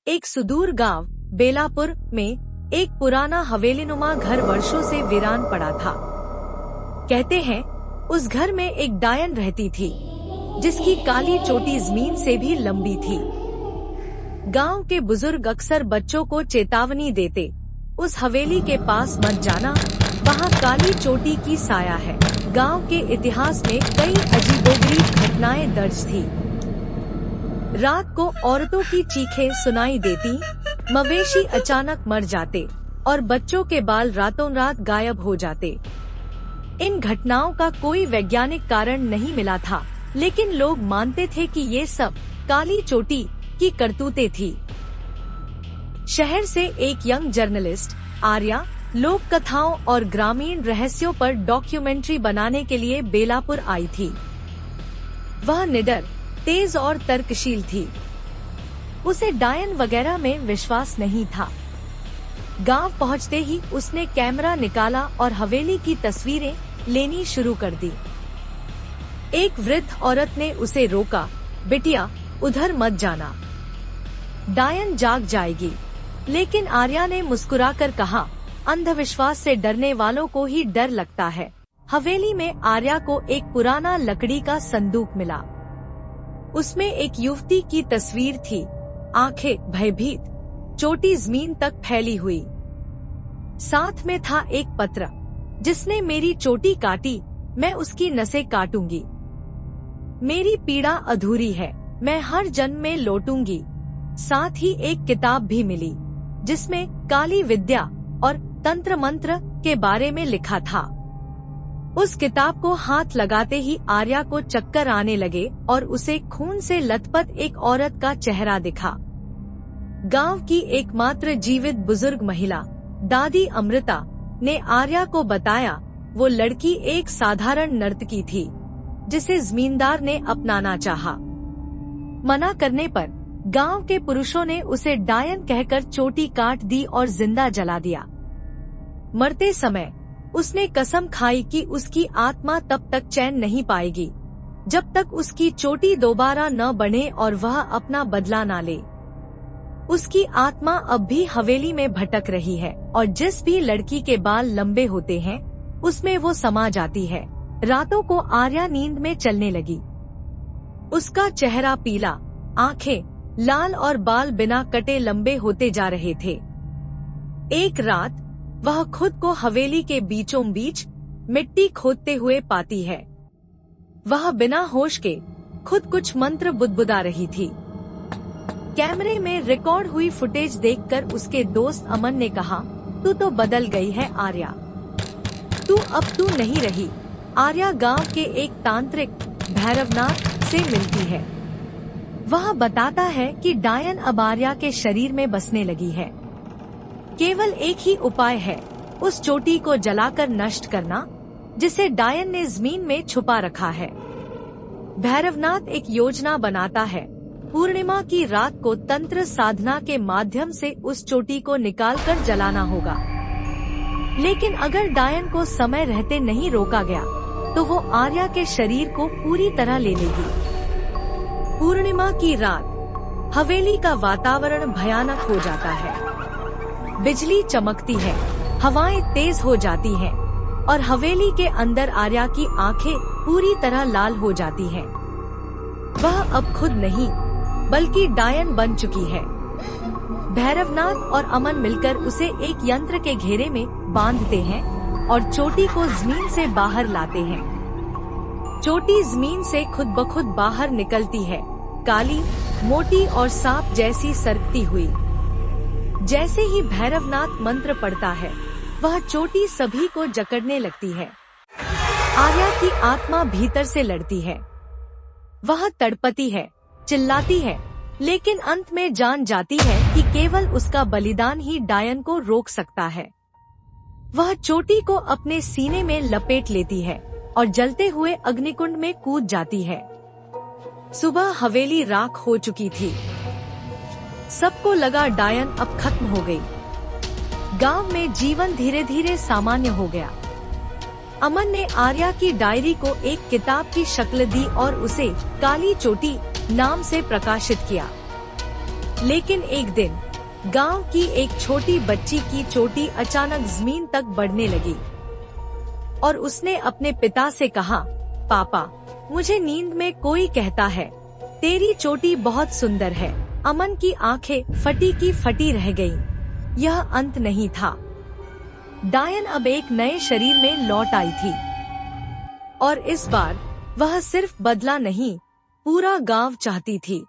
एक सुदूर गांव बेलापुर में एक पुराना हवेलीनुमा घर वर्षों से वीरान पड़ा था। कहते हैं उस घर में एक डायन रहती थी जिसकी काली चोटी जमीन से भी लंबी थी। गांव के बुजुर्ग अक्सर बच्चों को चेतावनी देते, उस हवेली के पास मत जाना, वहाँ काली चोटी की साया है। गांव के इतिहास में कई अजीबोगरीब घटनाएं दर्ज थी। रात को औरतों की चीखें सुनाई देती, मवेशी अचानक मर जाते और बच्चों के बाल रातों रात गायब हो जाते। इन घटनाओं का कोई वैज्ञानिक कारण नहीं मिला था, लेकिन लोग मानते थे कि ये सब काली चोटी की करतूतें थी। शहर से एक यंग जर्नलिस्ट आर्या लोक कथाओं और ग्रामीण रहस्यों पर डॉक्यूमेंट्री बनाने के लिए बेलापुर आई थी। वह निडर, तेज और तर्कशील थी। उसे डायन वगैरह में विश्वास नहीं था। गांव पहुंचते ही उसने कैमरा निकाला और हवेली की तस्वीरें लेनी शुरू कर दी। एक वृद्ध औरत ने उसे रोका, बिटिया उधर मत जाना, डायन जाग जाएगी। लेकिन आर्या ने मुस्कुराकर कहा, अंधविश्वास से डरने वालों को ही डर लगता है। हवेली में आर्या को एक पुराना लकड़ी का संदूक मिला। उसमें एक युवती की तस्वीर थी, आंखें भयभीत, चोटी जमीन तक फैली हुई। साथ में था एक पत्र, जिसने मेरी चोटी काटी, मैं उसकी नसें काटूंगी। मेरी पीड़ा अधूरी है, मैं हर जन्म में लौटूंगी। साथ ही एक किताब भी मिली, जिसमें काली विद्या और तंत्र मंत्र के बारे में लिखा था। उस किताब को हाथ लगाते ही आर्या को चक्कर आने लगे और उसे खून से लथपथ एक औरत का चेहरा दिखा। गांव की एकमात्र जीवित बुजुर्ग महिला दादी अमृता ने आर्या को बताया, वो लड़की एक साधारण नर्तकी थी जिसे जमींदार ने अपनाना चाहा। मना करने पर गांव के पुरुषों ने उसे डायन कहकर चोटी काट दी और जिंदा जला दिया। मरते समय उसने कसम खाई कि उसकी आत्मा तब तक चैन नहीं पाएगी जब तक उसकी चोटी दोबारा न बने और वह अपना बदला न ले। उसकी आत्मा अब भी हवेली में भटक रही है और जिस भी लड़की के बाल लंबे होते हैं उसमें वो समा जाती है। रातों को आर्या नींद में चलने लगी। उसका चेहरा पीला, आंखें लाल और बाल बिना कटे लंबे होते जा रहे थे। एक रात वह खुद को हवेली के बीचों बीच मिट्टी खोदते हुए पाती है। वह बिना होश के खुद कुछ मंत्र बुदबुदा रही थी। कैमरे में रिकॉर्ड हुई फुटेज देखकर उसके दोस्त अमन ने कहा, तू तो बदल गई है आर्या, अब तू नहीं रही। आर्या गांव के एक तांत्रिक भैरवनाथ से मिलती है। वह बताता है कि डायन अब आर्या के शरीर में बसने लगी है। केवल एक ही उपाय है, उस चोटी को जलाकर नष्ट करना, जिसे डायन ने जमीन में छुपा रखा है। भैरवनाथ एक योजना बनाता है। पूर्णिमा की रात को तंत्र साधना के माध्यम से उस चोटी को निकालकर जलाना होगा। लेकिन अगर डायन को समय रहते नहीं रोका गया तो वो आर्या के शरीर को पूरी तरह ले लेगी। पूर्णिमा की रात हवेली का वातावरण भयानक हो जाता है। बिजली चमकती है, हवाएं तेज हो जाती हैं और हवेली के अंदर आर्या की आंखें पूरी तरह लाल हो जाती हैं। वह अब खुद नहीं बल्कि डायन बन चुकी है। भैरवनाथ और अमन मिलकर उसे एक यंत्र के घेरे में बांधते हैं और चोटी को जमीन से बाहर लाते हैं। चोटी जमीन से खुद ब खुद बाहर निकलती है, काली, मोटी और सांप जैसी सरकती हुई। जैसे ही भैरवनाथ मंत्र पढ़ता है, वह चोटी सभी को जकड़ने लगती है। आर्या की आत्मा भीतर से लड़ती है। वह तड़पती है, चिल्लाती है, लेकिन अंत में जान जाती है कि केवल उसका बलिदान ही डायन को रोक सकता है। वह चोटी को अपने सीने में लपेट लेती है और जलते हुए अग्निकुंड में कूद जाती है। सुबह हवेली राख हो चुकी थी। सबको लगा डायन अब खत्म हो गई। गांव में जीवन धीरे धीरे सामान्य हो गया। अमन ने आर्या की डायरी को एक किताब की शक्ल दी और उसे काली चोटी नाम से प्रकाशित किया। लेकिन एक दिन गांव की एक छोटी बच्ची की चोटी अचानक जमीन तक बढ़ने लगी और उसने अपने पिता से कहा, पापा, मुझे नींद में कोई कहता है तेरी चोटी बहुत सुंदर है। अमन की आंखें फटी की फटी रह गईं। यह अंत नहीं था। डायन अब एक नए शरीर में लौट आई थी और इस बार वह सिर्फ बदला नहीं, पूरा गांव चाहती थी।